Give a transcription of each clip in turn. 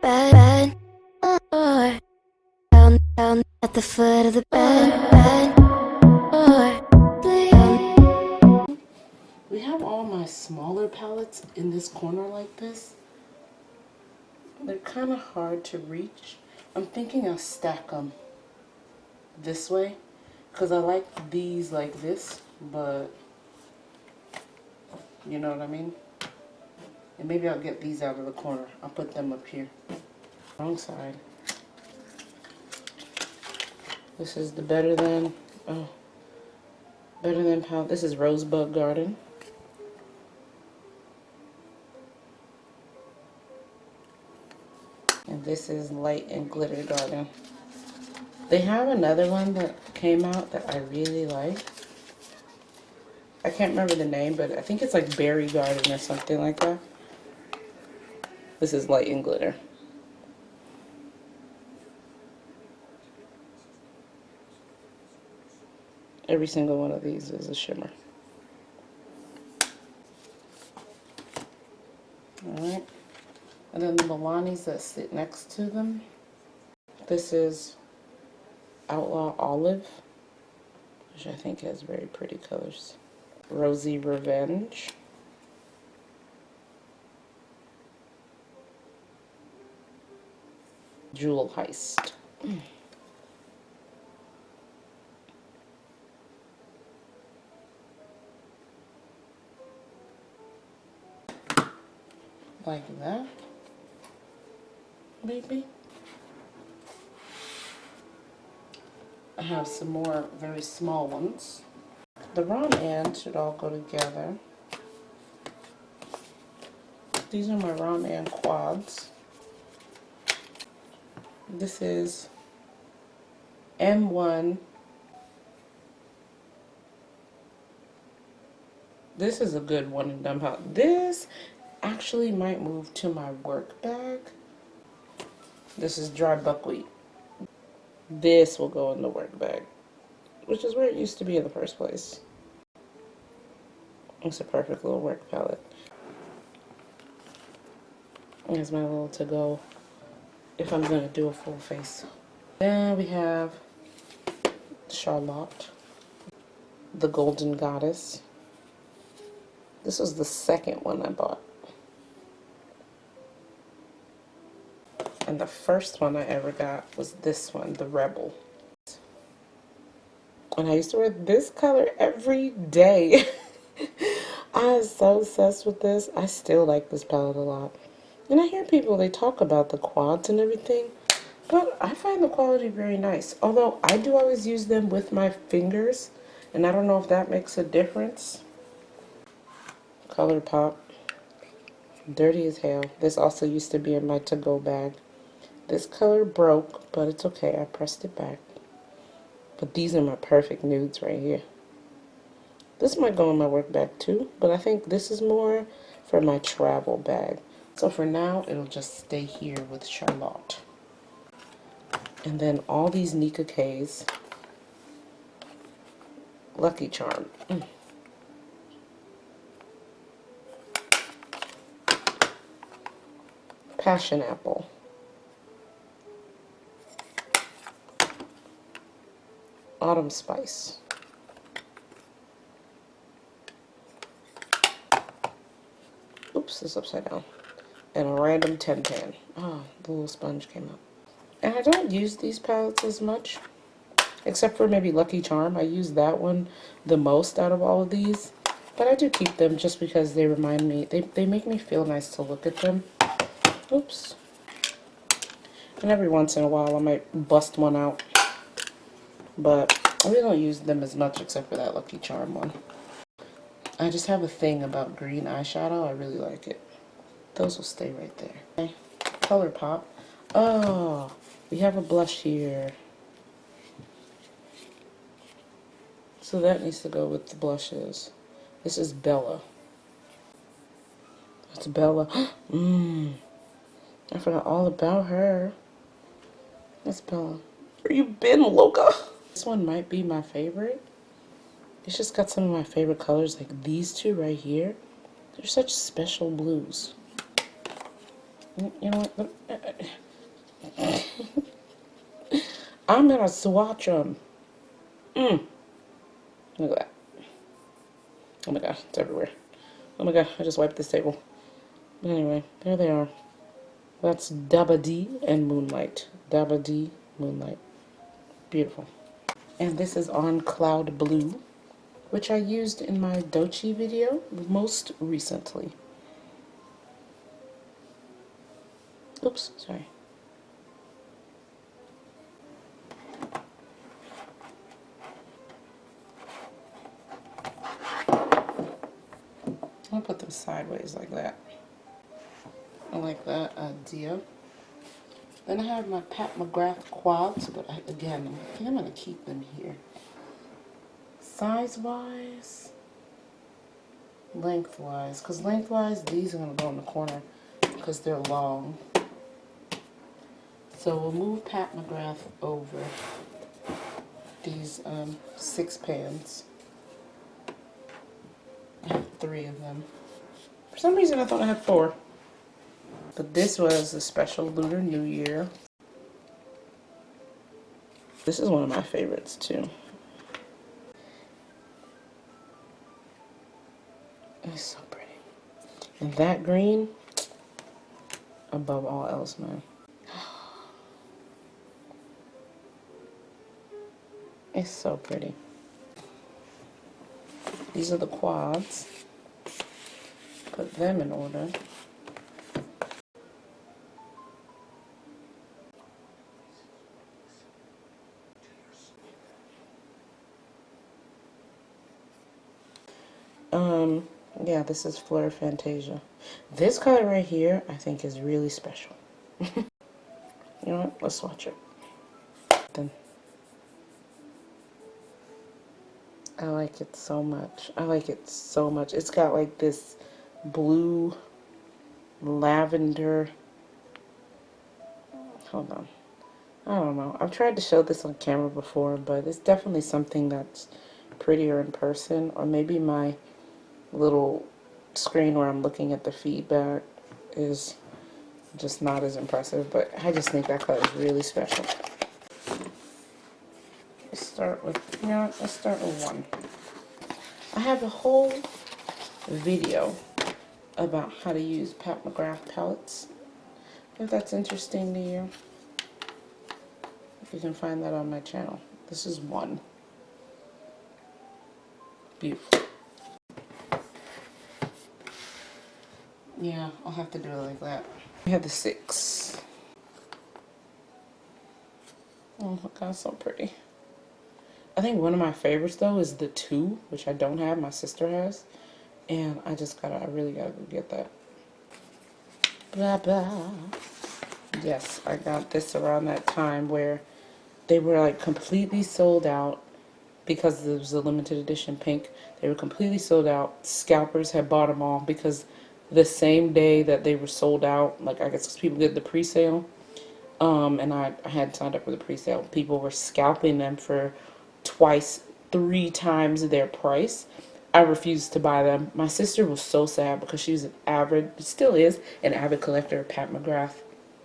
bed, or down at the foot of the bed, or down. We have all my smaller palettes in this corner like this. They're kind of hard to reach. I'm thinking I'll stack them this way because I like these like this, but you know what I mean? And maybe I'll get these out of the corner. I'll put them up here. Wrong side. This is the Better Than palette. This is Rosebud Garden. And this is Light and Glitter Garden. They have another one that came out that I really like. I can't remember the name, but I think it's like Berry Garden or something like that. This is Light and Glitter. Every single one of these is a shimmer. Alright. And then the Milanis that sit next to them. This is Outlaw Olive, which I think has very pretty colors. Rosy Revenge. Jewel Heist. Like that, maybe. I have some more very small ones. The wrong end should all go together. These are my wrong end quads. This is M1. This is a good one and done palette. This actually might move to my work bag. This is Dry Buckwheat. This will go in the work bag, which is where it used to be in the first place. It's a perfect little work palette. Here's my little to-go if I'm gonna do a full face. Then we have Charlotte, the Golden Goddess. This was the second one I bought. And the first one I ever got was this one, the Rebel. And I used to wear this color every day. I was so obsessed with this. I still like this palette a lot. And I hear people, they talk about the quads and everything, but I find the quality very nice. Although I do always use them with my fingers, and I don't know if that makes a difference. ColourPop. Dirty as hell. This also used to be in my to-go bag. This color broke, but it's okay. I pressed it back. But these are my perfect nudes right here. This might go in my work bag too, but I think this is more for my travel bag. So for now, it'll just stay here with Charlotte. And then all these Nika K's. Lucky Charm. Passion Apple. Autumn Spice. Oops, it's upside down. And a random 10-pan. Oh, the little sponge came out. And I don't use these palettes as much, except for maybe Lucky Charm. I use that one the most out of all of these. But I do keep them just because they remind me, they make me feel nice to look at them. Oops. And every once in a while I might bust one out. But I really don't use them as much except for that Lucky Charm one. I just have a thing about green eyeshadow. I really like it. Those will stay right there. Okay. ColourPop. Oh, we have a blush here. So that needs to go with the blushes. This is Bella. That's Bella. I forgot all about her. That's Bella. Where you been, Loca? This one might be my favorite. It's just got some of my favorite colors, like these two right here. They're such special blues. You know what? I'm gonna swatch them. Look at that. Oh my gosh, it's everywhere. Oh my god, I just wiped this table. But anyway, there they are. That's Dabba D and Moonlight. Dabba D, Moonlight. Beautiful. And this is on Cloud Blue, which I used in my Dochi video most recently. Oops, sorry. I'll put them sideways like that. I like that idea. Then I have my Pat McGrath quads, but again, I think I'm going to keep them here. Size-wise, lengthwise, because lengthwise, these are going to go in the corner because they're long. So we'll move Pat McGrath over these 6 pans. I have 3 of them. For some reason, I thought I had 4. But this was a special Lunar New Year. This is one of my favorites, too. It's so pretty. And that green, above all else, man. It's so pretty. These are the quads. Put them in order. Yeah, this is Fleur Fantasia. This color right here, I think is really special. You know what? Let's swatch it. Then. I like it so much. I like it so much. It's got like this blue lavender. Hold on. I don't know. I've tried to show this on camera before, but it's definitely something that's prettier in person, or maybe my little screen where I'm looking at the feedback is just not as impressive, but I just think that color is really special. Let's start with, you know what, let's start with 1. I have a whole video about how to use Pat McGrath palettes, if that's interesting to you. You can find that on my channel. This is 1. Beautiful. Yeah, I'll have to do it like that. We have the 6. Oh my god, so pretty. I think one of my favorites though is the 2, which I don't have, my sister has. And I really gotta go get that. Blah blah. Yes, I got this around that time where they were like completely sold out because it was a limited edition pink. They were completely sold out. Scalpers had bought them all because the same day that they were sold out, like I guess people did the pre-sale, and I had signed up for the pre-sale. People were scalping them for 3 times their price. I refused to buy them. My sister was so sad because she was still is an avid collector of Pat McGrath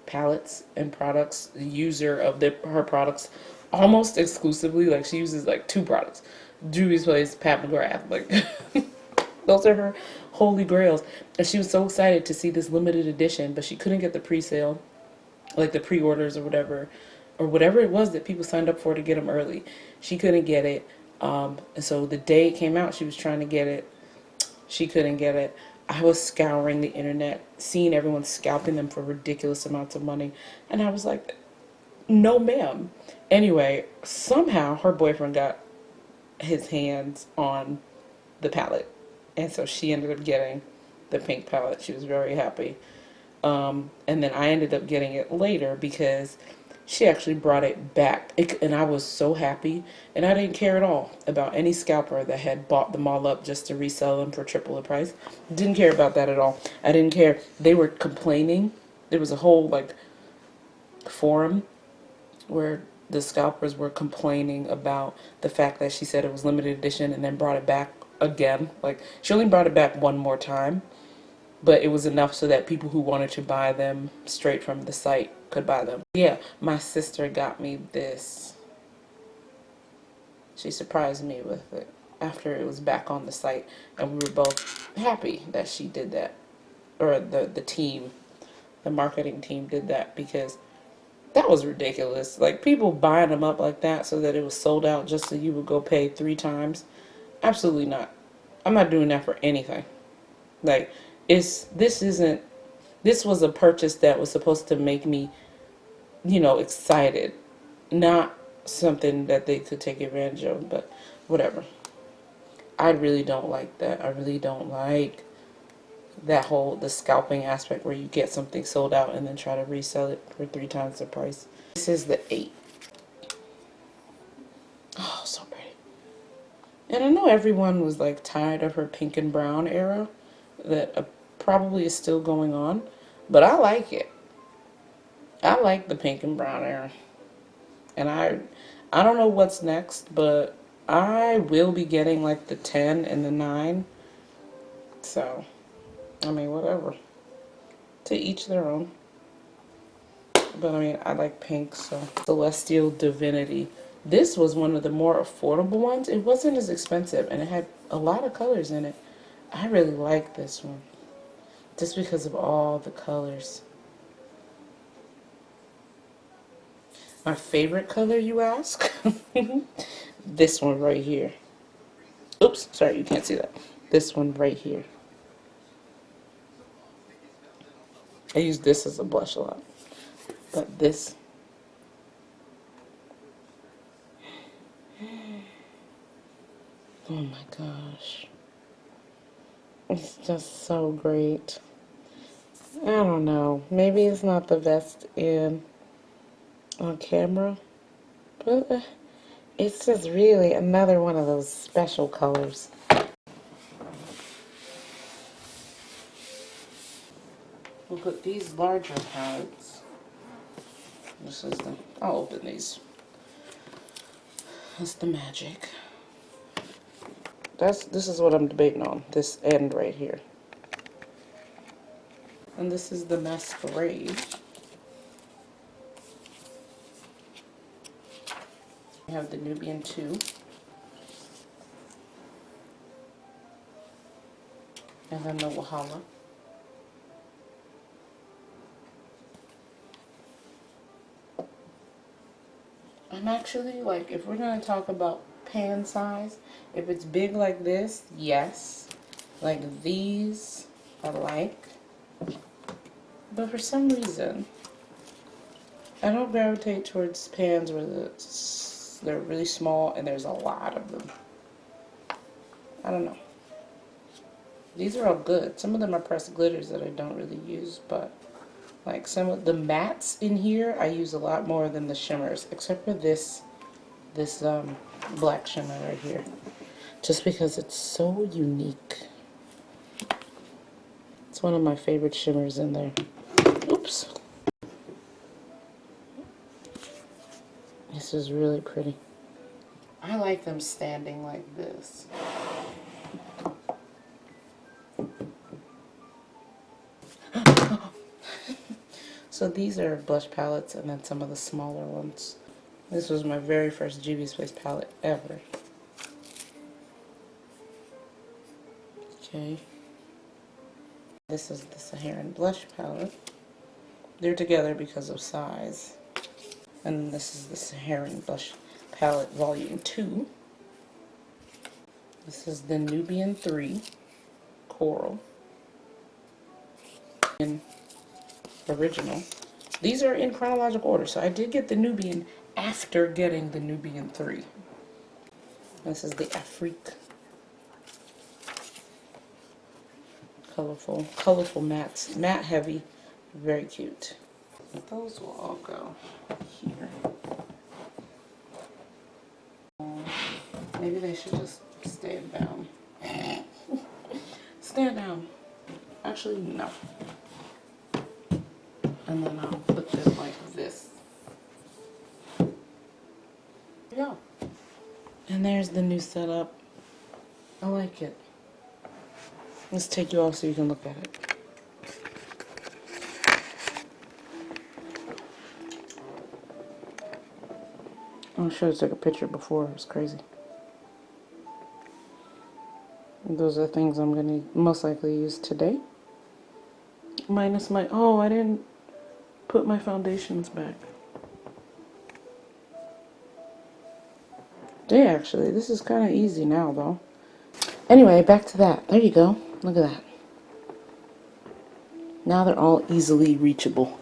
palettes and products, the user of her products almost exclusively. Like she uses like 2 products, Juvia's Place, Pat McGrath, like those are her holy grails. And she was so excited to see this limited edition, but she couldn't get the pre-sale, like the pre-orders or whatever it was that people signed up for to get them early. She couldn't get it, and so the day it came out, she was trying to get it. She couldn't get it. I was scouring the internet, seeing everyone scalping them for ridiculous amounts of money, and I was like, no ma'am. Anyway, somehow her boyfriend got his hands on the palette, and so she ended up getting the pink palette. She was very happy. And then I ended up getting it later because she actually brought it back, and I was so happy. And I didn't care at all about any scalper that had bought them all up just to resell them for triple the price. Didn't care about that at all. I didn't care. They were complaining. There was a whole like forum where the scalpers were complaining about the fact that she said it was limited edition and then brought it back again. Like she only brought it back 1 more time, but it was enough so that people who wanted to buy them straight from the site could buy them. Yeah, my sister got me this. She surprised me with it after it was back on the site, and we were both happy that she did that, or the team, the marketing team did that, because that was ridiculous. Like, people buying them up like that so that it was sold out just so you would go pay 3 times. Absolutely not. I'm not doing that for anything. Like, this was a purchase that was supposed to make me, excited, not something that they could take advantage of, but whatever. I really don't like that. I really don't like that the scalping aspect where you get something sold out and then try to resell it for 3 times the price. This is the 8. Oh, so pretty. And I know everyone was like tired of her pink and brown era that probably is still going on, but I like it. I like the pink and brown era. And I don't know what's next, but I will be getting like the 10 and the 9. So, I mean, whatever. To each their own. But I mean, I like pink, so. Celestial Divinity. This was one of the more affordable ones. It wasn't as expensive, and it had a lot of colors in it. I really like this one. Just because of all the colors. My favorite color, you ask? This one right here. Oops, sorry, you can't see that. This one right here. I use this as a blush a lot. But this. Oh my gosh. It's just so great. I don't know. Maybe it's not the best on camera. But it's just really another one of those special colors. We'll put these larger palettes. I'll open these. That's the magic. This is what I'm debating on. This end right here. And this is the Masquerade. We have the Nubian 2. And then the Wahala. I'm actually, like, if we're going to talk about pan size, if it's big like this, yes. Like these, I like. But for some reason, I don't gravitate towards pans where they're really small and there's a lot of them. I don't know. These are all good. Some of them are pressed glitters that I don't really use, but like some of the mattes in here, I use a lot more than the shimmers, except for this black shimmer right here. Just because it's so unique. It's one of my favorite shimmers in there. Oops. This is really pretty. I like them standing like this. So these are blush palettes and then some of the smaller ones. This was my very first Juvia's Place palette ever. Okay. This is the Saharan blush palette. They're together because of size. And this is the Saharan blush palette volume 2. This is the Nubian 3 Coral. And original. These are in chronological order, so I did get the Nubian after getting the Nubian 3. This is the Afrique. Colorful mattes. Matte heavy. Very cute. Those will all go here. Maybe they should just stand down. Stand down. Actually, no. And then I'll put them like this. Yeah. And there's the new setup. I like it. Let's take you off so you can look at it. I should have took a picture before. It was crazy. Those are things I'm going to most likely use today. Minus my... Oh, I didn't put my foundations back. Yeah, actually, this is kind of easy now, though. Anyway, back to that. There you go. Look at that. Now they're all easily reachable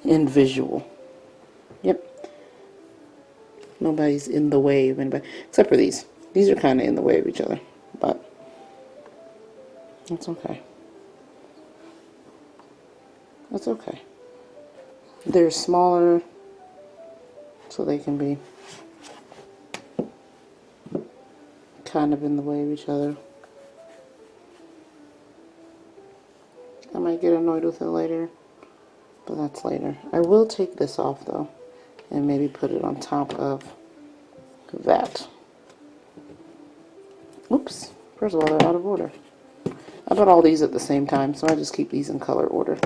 and visual. Yep. Nobody's in the way of anybody. Except for these. These are kind of in the way of each other. But that's okay. That's okay. They're smaller, so they can be kind of in the way of each other. I might get annoyed with it later, but that's later. I will take this off, though, and maybe put it on top of that. Oops. First of all, they're out of order. I bought all these at the same time, so I just keep these in color order.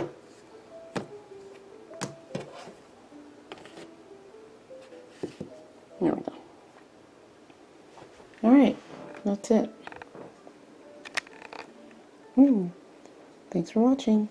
There we go. Alright, that's it. Thanks for watching.